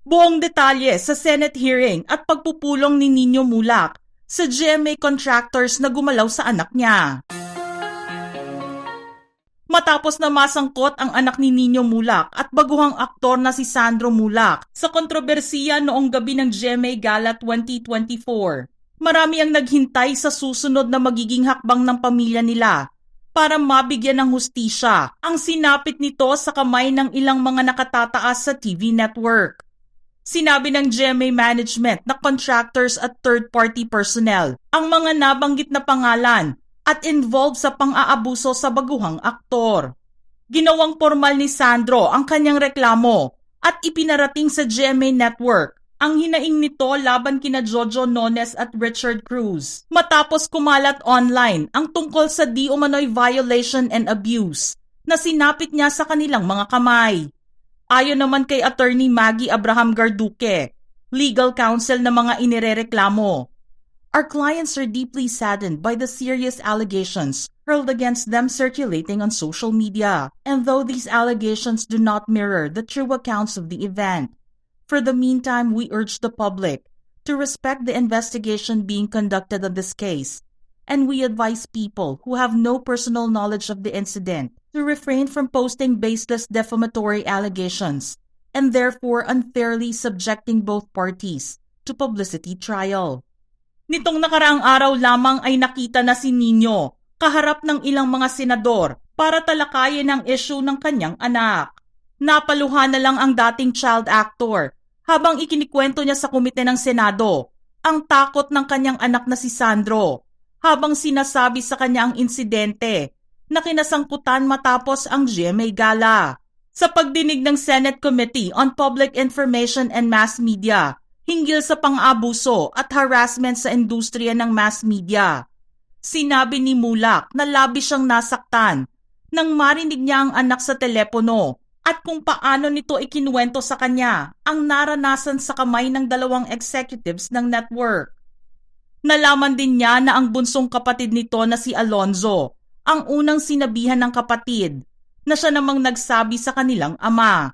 Buong detalye sa Senate hearing at pagpupulong ni Nino Mulak sa GMA contractors na gumalaw sa anak niya. Matapos na masangkot ang anak ni Nino Mulak at baguhang aktor na si Sandro Mulak sa kontrobersiya noong gabi ng GMA Gala 2024, marami ang naghintay sa susunod na magiging hakbang ng pamilya nila para mabigyan ng hustisya ang sinapit nito sa kamay ng ilang mga nakatataas sa TV network. Sinabi ng GMA management na contractors at third-party personnel ang mga nabanggit na pangalan at involved sa pang-aabuso sa baguhang aktor. Ginawang formal ni Sandro ang kanyang reklamo at ipinarating sa GMA network ang hinaing nito laban kina Jojo Nones at Richard Cruz. Matapos kumalat online ang tungkol sa di umano'y violation and abuse na sinapit niya sa kanilang mga kamay. Ayon naman kay Attorney Maggie Abraham Garduque, legal counsel ng mga inirereklamo, our clients are deeply saddened by the serious allegations hurled against them circulating on social media. And though these allegations do not mirror the true accounts of the event, for the meantime we urge the public to respect the investigation being conducted on this case, and we advise people who have no personal knowledge of the incident to refrain from posting baseless defamatory allegations and therefore unfairly subjecting both parties to publicity trial. Nitong nakaraang araw lamang ay nakita na si Nino kaharap ng ilang mga senador para talakayin ang issue ng kanyang anak. Napaluhan na lang ang dating child actor habang ikinikwento niya sa komite ng Senado ang takot ng kanyang anak na si Sandro habang sinasabi sa kanya ang insidente na kinasangkutan matapos ang GMA Gala. Sa pagdinig ng Senate Committee on Public Information and Mass Media hinggil sa pang-abuso at harassment sa industriya ng mass media, sinabi ni Mulak na labis siyang nasaktan nang marinig niya ang anak sa telepono at kung paano nito ikinuwento sa kanya ang naranasan sa kamay ng dalawang executives ng network. Nalaman din niya na ang bunsong kapatid nito na si Alonzo ang unang sinabihan ng kapatid na siya namang nagsabi sa kanilang ama.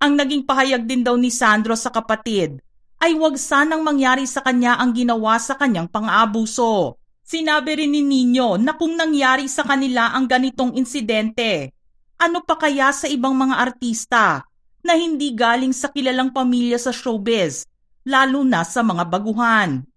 Ang naging pahayag din daw ni Sandro sa kapatid ay huwag sanang mangyari sa kanya ang ginawa sa kanyang pang-aabuso. Sinabi rin ni Nino na kung nangyari sa kanila ang ganitong insidente, ano pa kaya sa ibang mga artista na hindi galing sa kilalang pamilya sa showbiz, lalo na sa mga baguhan.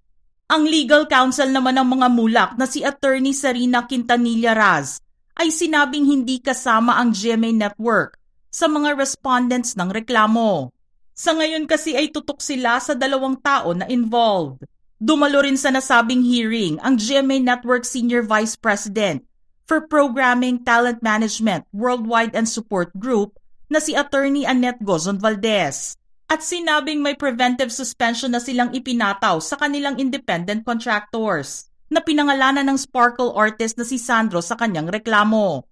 Ang legal counsel naman ng mga Mulak na si Attorney Sarina Quintanilla Raz ay sinabing hindi kasama ang GMA Network sa mga respondents ng reklamo. Sa ngayon kasi ay tutok sila sa dalawang tao na involved. Dumalo rin sa nasabing hearing ang GMA Network Senior Vice President for Programming, Talent Management, Worldwide and Support Group na si Attorney Annette Gozon Valdez. At sinabing may preventive suspension na silang ipinataw sa kanilang independent contractors na pinangalanan ng sparkle artist na si Sandro sa kanyang reklamo.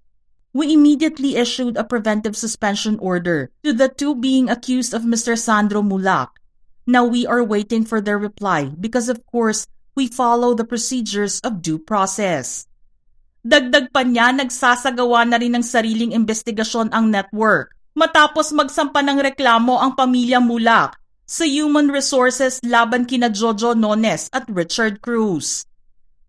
We immediately issued a preventive suspension order to the two being accused of Mr. Sandro Mulak. Now we are waiting for their reply because of course we follow the procedures of due process. Dagdag pa niya, nagsasagawa na rin ng sariling investigasyon ang network matapos magsampa ng reklamo ang pamilya Mulak sa Human Resources laban kina Jojo Nones at Richard Cruz.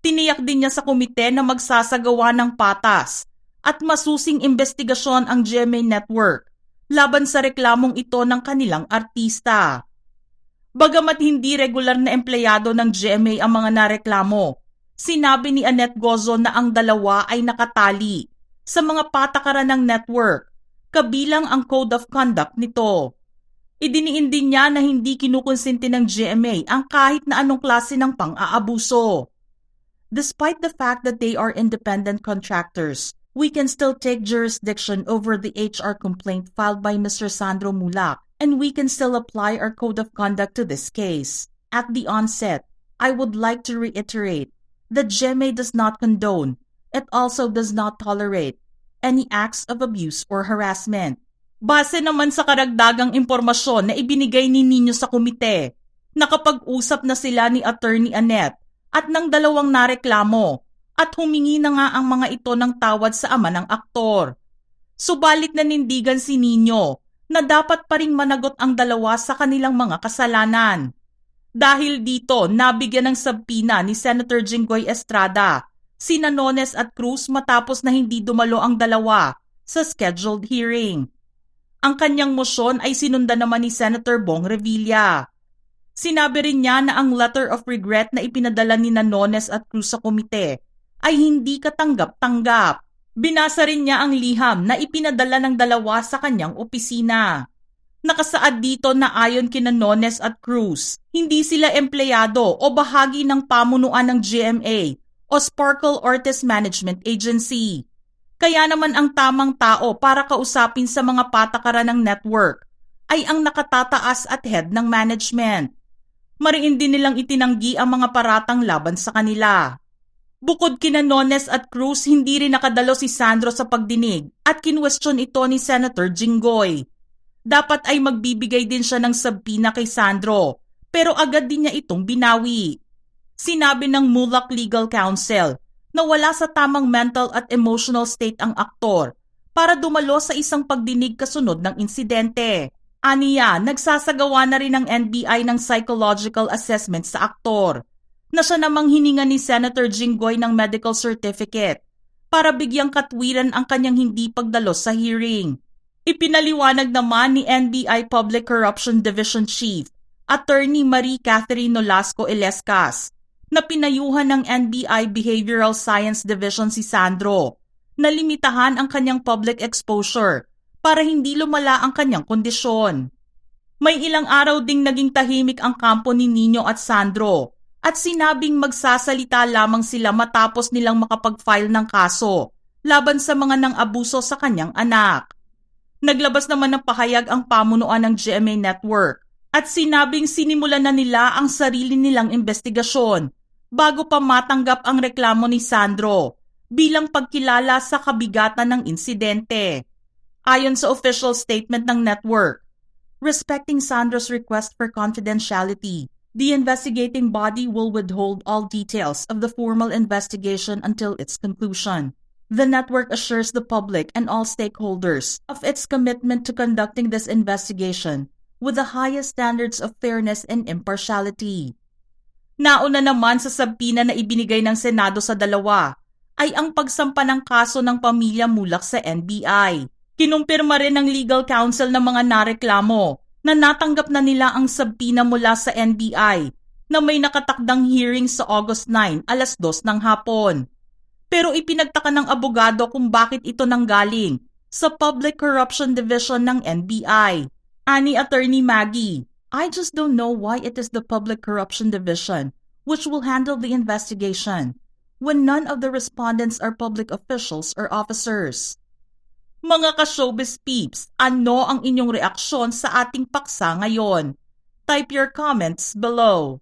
Tiniyak din niya sa komite na magsasagawa ng patas at masusing investigasyon ang GMA Network laban sa reklamong ito ng kanilang artista. Bagamat hindi regular na empleyado ng GMA ang mga nareklamo, sinabi ni Annette Gozon na ang dalawa ay nakatali sa mga patakaran ng network, kabilang ang Code of Conduct nito. Idiniin din niya na hindi kinukonsinti ng GMA ang kahit na anong klase ng pang-aabuso. Despite the fact that they are independent contractors, we can still take jurisdiction over the HR complaint filed by Mr. Sandro Mulak, and we can still apply our Code of Conduct to this case. At the onset, I would like to reiterate that GMA does not condone, it also does not tolerate, any acts of abuse or harassment. Base naman sa karagdagang impormasyon na ibinigay ni Nino sa komite, nakapag-usap na sila ni Attorney Annette at ng dalawang nareklamo at humingi na nga ang mga ito ng tawad sa ama ng aktor. Subalit nanindigan si Nino na dapat pa ring managot ang dalawa sa kanilang mga kasalanan. Dahil dito, nabigyan ng sabpina ni Senator Jinggoy Estrada sina Nones at Cruz matapos na hindi dumalo ang dalawa sa scheduled hearing. Ang kanyang mosyon ay sinundan naman ni Senator Bong Revilla. Sinabi rin niya na ang letter of regret na ipinadala ni Nones at Cruz sa komite ay hindi katanggap-tanggap. Binasa rin niya ang liham na ipinadala ng dalawa sa kanyang opisina. Nakasaad dito na ayon kina Nones at Cruz, hindi sila empleyado o bahagi ng pamunuan ng GMA o Sparkle Ortiz Management Agency. Kaya naman ang tamang tao para kausapin sa mga patakaran ng network ay ang nakatataas at head ng management. Mariin din nilang itinanggi ang mga paratang laban sa kanila. Bukod kina Nones at Cruz, hindi rin nakadalo si Sandro sa pagdinig at kinwestiyon ito ni Senator Jinggoy. Dapat ay magbibigay din siya ng sabpina kay Sandro, pero agad din niya itong binawi. Sinabi ng MULAC Legal Counsel na wala sa tamang mental at emotional state ang aktor para dumalo sa isang pagdinig kasunod ng insidente. Aniya, nagsasagawa na rin ng NBI ng psychological assessment sa aktor, na siya namang hininga ni Senator Jinggoy ng medical certificate para bigyang katwiran ang kanyang hindi pagdalo sa hearing. Ipinaliwanag naman ni NBI Public Corruption Division Chief, Attorney Marie Catherine Nolasco Ilescas, na pinayuhan ng NBI Behavioral Science Division si Sandro na limitahan ang kanyang public exposure para hindi lumala ang kanyang kondisyon. May ilang araw ding naging tahimik ang kampo ni Nino at Sandro at sinabing magsasalita lamang sila matapos nilang makapag-file ng kaso laban sa mga nang-abuso sa kanyang anak. Naglabas naman ng pahayag ang pamunuan ng GMA Network at sinabing sinimulan na nila ang sarili nilang investigasyon bago pa matanggap ang reklamo ni Sandro bilang pagkilala sa kabigatan ng insidente. Ayon sa official statement ng network, respecting Sandro's request for confidentiality, the investigating body will withhold all details of the formal investigation until its conclusion. The network assures the public and all stakeholders of its commitment to conducting this investigation with the highest standards of fairness and impartiality. Nauna naman sa sabpina na ibinigay ng Senado sa dalawa ay ang pagsampa ng kaso ng pamilya Mulak sa NBI. Kinumpirma rin ng legal counsel ng mga nareklamo na natanggap na nila ang sabpina mula sa NBI na may nakatakdang hearing sa August 9, alas 2 ng hapon. Pero ipinagtaka ng abogado kung bakit ito nanggaling sa Public Corruption Division ng NBI. Ani Attorney Maggie, I just don't know why it is the Public Corruption Division which will handle the investigation when none of the respondents are public officials or officers. Mga ka-showbiz peeps, ano ang inyong reaksyon sa ating paksa ngayon? Type your comments below.